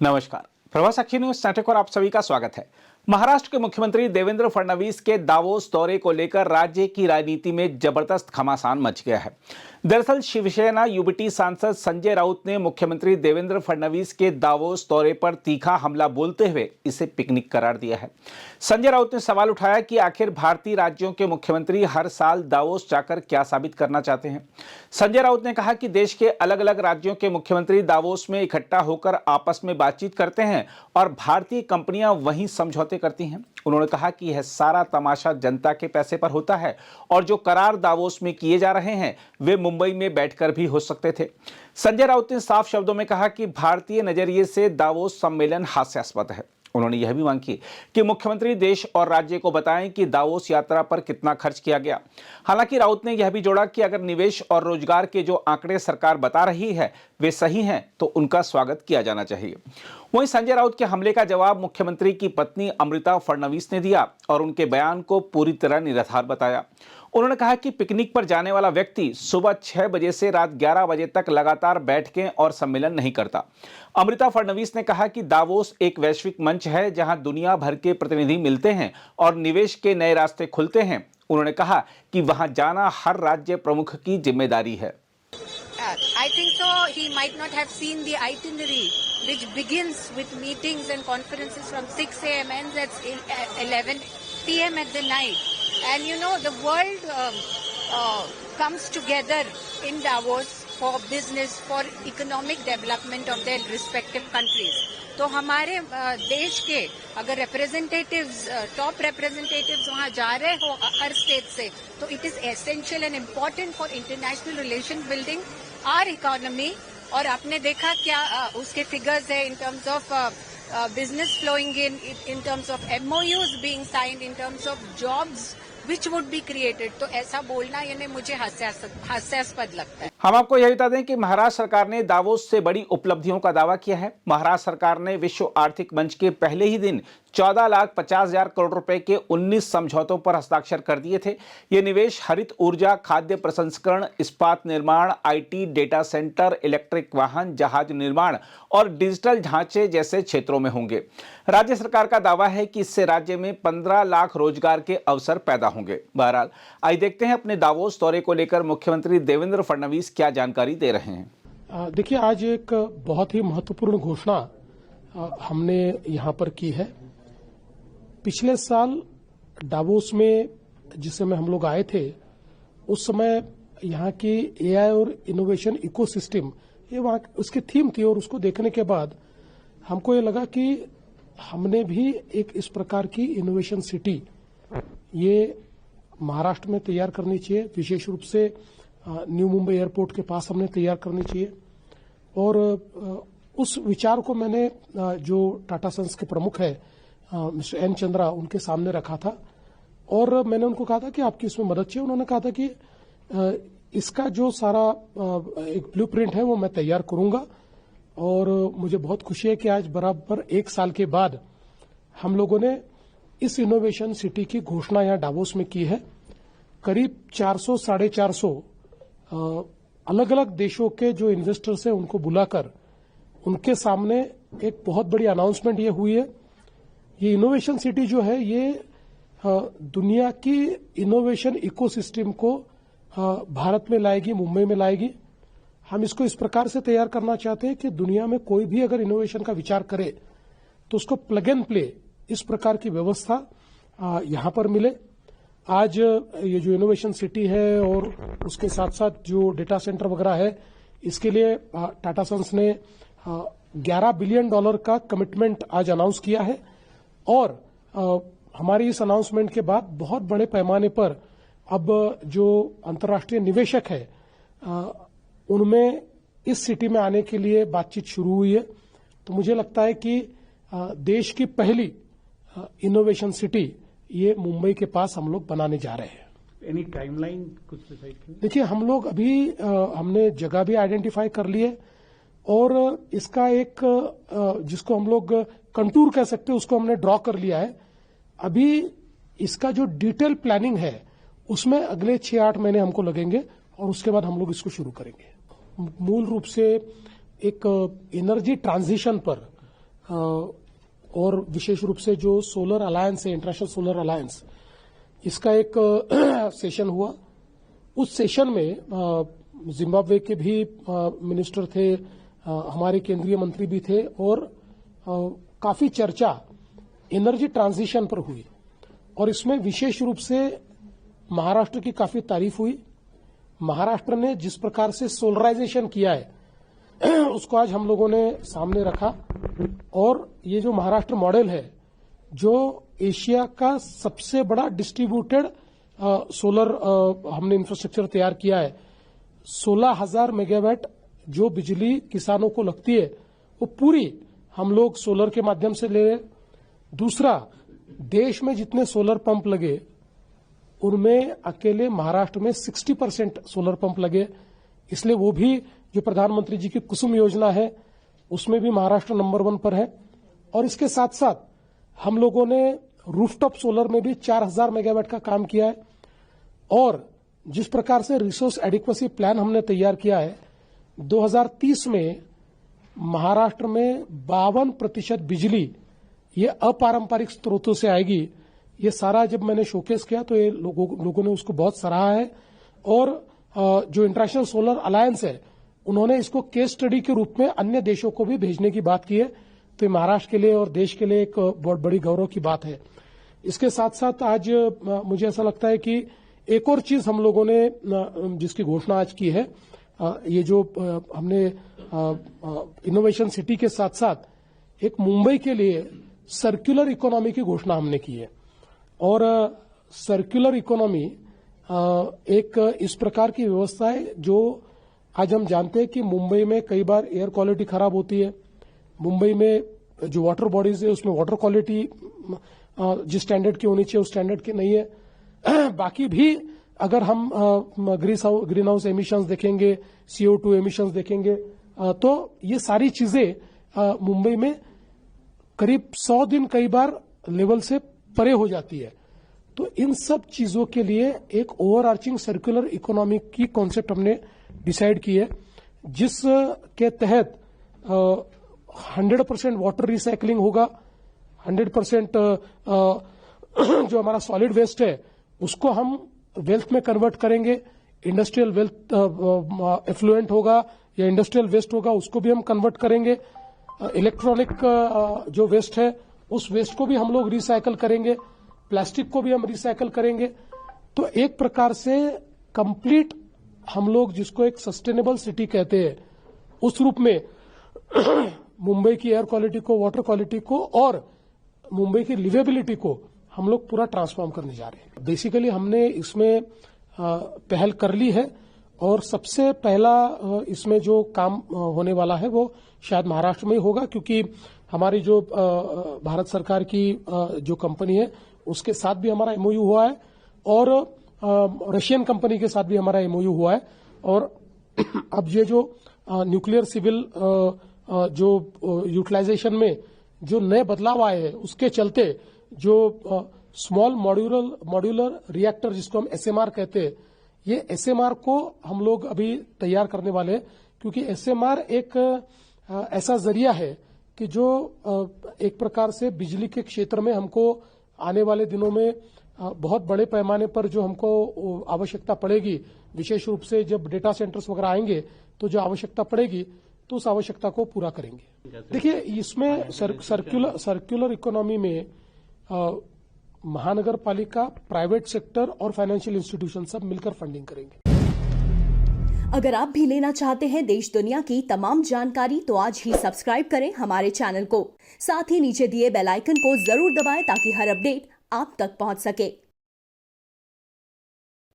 नमस्कार, प्रभात साक्षी news network और आप सभी का स्वागत है। महाराष्ट्र के मुख्यमंत्री देवेंद्र फडणवीस के दावोस दौरे को लेकर राज्य की राजनीति में जबरदस्त घमासान मच गया है। दरअसल शिवसेना यूबीटी सांसद संजय राउत ने मुख्यमंत्री देवेंद्र फडणवीस के दावोस दौरे पर तीखा हमला बोलते हुए इसे पिकनिक करार दिया है। संजय राउत ने सवाल उठाया कि आखिर भारतीय राज्यों के मुख्यमंत्री हर साल दावोस जाकर क्या साबित करना चाहते हैं। संजय राउत ने कहा कि देश के अलग अलग राज्यों के मुख्यमंत्री दावोस में इकट्ठा होकर आपस में बातचीत करते हैं और भारतीय कंपनियां वहीं समझौते करती हैं। उन्होंने कहा कि यह सारा तमाशा जनता के पैसे पर होता है और जो करार दावोस में किए जा रहे हैं वे मुंबई में बैठकर भी हो सकते थे। संजय राउत ने साफ शब्दों में कहा कि भारतीय नजरिए से दावोस सम्मेलन हास्यास्पद है। उन्होंने यह भी मांग की कि मुख्यमंत्री देश और राज्य को बताएं कि दावोस यात्रा पर कितना खर्च किया गया। हालांकि राउत ने यह भी जोड़ा कि अगर निवेश और रोजगार के जो आंकड़े सरकार बता रही है वे सही हैं तो उनका स्वागत किया जाना चाहिए। वहीं संजय राउत के हमले का जवाब मुख्यमंत्री की पत्नी अमृता फडणवीस ने दिया और उनके बयान को पूरी तरह निराधार बताया। उन्होंने कहा कि पिकनिक पर जाने वाला व्यक्ति सुबह 6 बजे से रात 11 बजे तक लगातार बैठकें और सम्मेलन नहीं करता। अमृता फडणवीस ने कहा कि दावोस एक वैश्विक मंच है जहां दुनिया भर के प्रतिनिधि मिलते हैं और निवेश के नए रास्ते खुलते हैं। उन्होंने कहा कि वहां जाना हर राज्य प्रमुख की जिम्मेदारी है। I think so. He might not have seen the itinerary, which begins with meetings and conferences from 6 a.m. ends at 11 p.m. at the night. And you know, the world comes together in Davos for business, for economic development of their respective countries. तो हमारे देश के अगर representatives, top representatives वहाँ जा रहे हो हर state से, तो it is essential and important for international relation building are economy. और आपने देखा क्या उसके फिगर्स है in terms of business flowing in terms of MOUs being signed, in terms of jobs which would be created। तो ऐसा बोलना यानी मुझे हास्यास्पद लगता है। हम आपको यह बता दें कि महाराष्ट्र सरकार ने दावोस से बड़ी उपलब्धियों का दावा किया है। महाराष्ट्र सरकार ने विश्व आर्थिक मंच के पहले ही दिन 14,50,000 करोड़ रुपए के 19 समझौतों पर हस्ताक्षर कर दिए थे। ये निवेश हरित ऊर्जा, खाद्य प्रसंस्करण, इस्पात निर्माण, IT, डेटा सेंटर, इलेक्ट्रिक वाहन, जहाज निर्माण और डिजिटल ढांचे जैसे क्षेत्रों में होंगे। राज्य सरकार का दावा है कि इससे राज्य में 15 लाख रोजगार के अवसर पैदा होंगे। बहरहाल आइए देखते हैं अपने दावोस दौरे को लेकर मुख्यमंत्री देवेंद्र फडणवीस क्या जानकारी दे रहे हैं। देखिए, आज एक बहुत ही महत्वपूर्ण घोषणा हमने यहां पर की है। पिछले साल डावोस में जिस समय हम लोग आए थे उस समय यहाँ की AI और इनोवेशन इकोसिस्टम ये वहां उसकी थीम थी और उसको देखने के बाद हमको ये लगा कि हमने भी एक इस प्रकार की इनोवेशन सिटी ये महाराष्ट्र में तैयार करनी चाहिए। विशेष रूप से न्यू मुंबई एयरपोर्ट के पास हमने तैयार करनी चाहिए। और उस विचार को मैंने जो टाटा सन्स के प्रमुख है मिस्टर एन चंद्रा उनके सामने रखा था और मैंने उनको कहा था कि आपकी इसमें मदद चाहिए। उन्होंने कहा था कि इसका जो सारा एक ब्लूप्रिंट है वो मैं तैयार करूंगा। और मुझे बहुत खुशी है कि आज बराबर 1 साल के बाद हम लोगों ने इस इनोवेशन सिटी की घोषणा यहां डावोस में की है। करीब 400-450 अलग अलग देशों के जो इन्वेस्टर्स हैं उनको बुलाकर उनके सामने एक बहुत बड़ी अनाउंसमेंट ये हुई है। ये इनोवेशन सिटी जो है ये दुनिया की इनोवेशन इकोसिस्टम को भारत में लाएगी, मुंबई में लाएगी। हम इसको इस प्रकार से तैयार करना चाहते हैं कि दुनिया में कोई भी अगर इनोवेशन का विचार करे तो उसको प्लग एंड प्ले इस प्रकार की व्यवस्था यहां पर मिले। आज ये जो इनोवेशन सिटी है और उसके साथ साथ जो डेटा सेंटर वगैरह है इसके लिए टाटा सन्स ने $11 बिलियन का कमिटमेंट आज अनाउंस किया है। और हमारी इस अनाउंसमेंट के बाद बहुत बड़े पैमाने पर अब जो अंतर्राष्ट्रीय निवेशक है उनमें इस सिटी में आने के लिए बातचीत शुरू हुई है। तो मुझे लगता है कि देश की पहली इनोवेशन सिटी ये मुंबई के पास हम लोग बनाने जा रहे हैं। एनी टाइमलाइन कुछ डिसाइड? देखिए, हम लोग अभी हमने जगह भी आइडेंटिफाई कर ली है और इसका एक जिसको हम लोग कंटूर कह सकते हैं उसको हमने ड्रॉ कर लिया है। अभी इसका जो डिटेल प्लानिंग है उसमें अगले 6-8 महीने हमको लगेंगे और उसके बाद हम लोग इसको शुरू करेंगे। मूल रूप से एक एनर्जी ट्रांजिशन पर और विशेष रूप से जो सोलर अलायंस है, इंटरनेशनल सोलर अलायंस, इसका एक सेशन हुआ। उस सेशन में जिम्बाब्वे के भी मिनिस्टर थे, हमारे केंद्रीय मंत्री भी थे, और काफी चर्चा एनर्जी ट्रांजिशन पर हुई। और इसमें विशेष रूप से महाराष्ट्र की काफी तारीफ हुई। महाराष्ट्र ने जिस प्रकार से सोलराइजेशन किया है उसको आज हम लोगों ने सामने रखा। और ये जो महाराष्ट्र मॉडल है, जो एशिया का सबसे बड़ा डिस्ट्रीब्यूटेड सोलर हमने इंफ्रास्ट्रक्चर तैयार किया है। 16,000 मेगावाट जो बिजली किसानों को लगती है वो पूरी हम लोग सोलर के माध्यम से ले रहे। दूसरा, देश में जितने सोलर पंप लगे उनमें अकेले महाराष्ट्र में 60% सोलर पंप लगे। इसलिए वो भी जो प्रधानमंत्री जी की कुसुम योजना है उसमें भी महाराष्ट्र नंबर 1 पर है। और इसके साथ साथ हम लोगों ने रूफटॉप सोलर में भी 4,000 मेगावाट का काम किया है। और जिस प्रकार से रिसोर्स एडिक्वेसी प्लान हमने तैयार किया है, 2030 में महाराष्ट्र में 52% बिजली ये अपारंपरिक स्रोतों से आएगी। ये सारा जब मैंने शोकेस किया तो ये लोगों ने उसको बहुत सराहा है। और जो इंटरनेशनल सोलर अलायंस है उन्होंने इसको केस स्टडी के रूप में अन्य देशों को भी भेजने की बात की है। तो ये महाराष्ट्र के लिए और देश के लिए एक बहुत बड़ी गौरव की बात है। इसके साथ साथ आज मुझे ऐसा लगता है कि एक और चीज हम लोगों ने जिसकी घोषणा आज की है, ये जो हमने इनोवेशन सिटी के साथ साथ एक मुंबई के लिए सर्कुलर इकोनॉमी की घोषणा हमने की है। और सर्कुलर इकोनॉमी एक इस प्रकार की व्यवस्था है जो आज हम जानते हैं कि मुंबई में कई बार एयर क्वालिटी खराब होती है। मुंबई में जो वाटर बॉडीज है उसमें वाटर क्वालिटी जिस स्टैंडर्ड की होनी चाहिए उस स्टैंडर्ड की नहीं है। बाकी भी अगर हम ग्रीन हाउस एमिशंस देखेंगे, CO2 एमिशंस देखेंगे, तो ये सारी चीजें मुंबई में करीब 100 दिन कई बार लेवल से परे हो जाती है। तो इन सब चीजों के लिए एक ओवरआर्चिंग सर्कुलर इकोनॉमी की कॉन्सेप्ट हमने डिसाइड की है, जिसके तहत 100% वाटर रिसाइकलिंग होगा। 100% जो हमारा सॉलिड वेस्ट है उसको हम वेल्थ में कन्वर्ट करेंगे। इंडस्ट्रियल वेल्थ एफ्लुएंट होगा या इंडस्ट्रियल वेस्ट होगा उसको भी हम कन्वर्ट करेंगे। इलेक्ट्रॉनिक जो वेस्ट है उस वेस्ट को भी हम लोग रिसाइकल करेंगे। प्लास्टिक को भी हम रिसाइकल करेंगे। तो एक प्रकार से कंप्लीट हम लोग जिसको एक सस्टेनेबल सिटी कहते हैं उस रूप में मुंबई की एयर क्वालिटी को, वाटर क्वालिटी को और मुंबई की लिवेबिलिटी को हम लोग पूरा ट्रांसफॉर्म करने जा रहे हैं। बेसिकली हमने इसमें पहल कर ली है और सबसे पहला इसमें जो काम होने वाला है वो शायद महाराष्ट्र में ही होगा, क्योंकि हमारी जो भारत सरकार की जो कंपनी है उसके साथ भी हमारा MOU हुआ है और रशियन कंपनी के साथ भी हमारा MOU हुआ है। और अब ये जो न्यूक्लियर सिविल जो यूटिलाइजेशन में जो नए बदलाव आए हैं उसके चलते जो स्मॉल मॉड्यूलर रिएक्टर जिसको हम SMR कहते हैं, ये SMR को हम लोग अभी तैयार करने वाले हैं, क्योंकि SMR एक ऐसा जरिया है कि जो एक प्रकार से बिजली के क्षेत्र में हमको आने वाले दिनों में बहुत बड़े पैमाने पर जो हमको आवश्यकता पड़ेगी, विशेष रूप से जब डेटा सेंटर्स वगैरह आएंगे तो जो आवश्यकता पड़ेगी तो उस आवश्यकता को पूरा करेंगे। देखिए, इसमें सर्कुलर इकोनॉमी में महानगर पालिका, प्राइवेट सेक्टर और फाइनेंशियल इंस्टीट्यूशन सब मिलकर फंडिंग करेंगे। अगर आप भी लेना चाहते हैं देश दुनिया की तमाम जानकारी तो आज ही सब्सक्राइब करें हमारे चैनल को। साथ ही नीचे दिए बेल आइकन को जरूर दबाएं ताकि हर अपडेट आप तक पहुंच सके।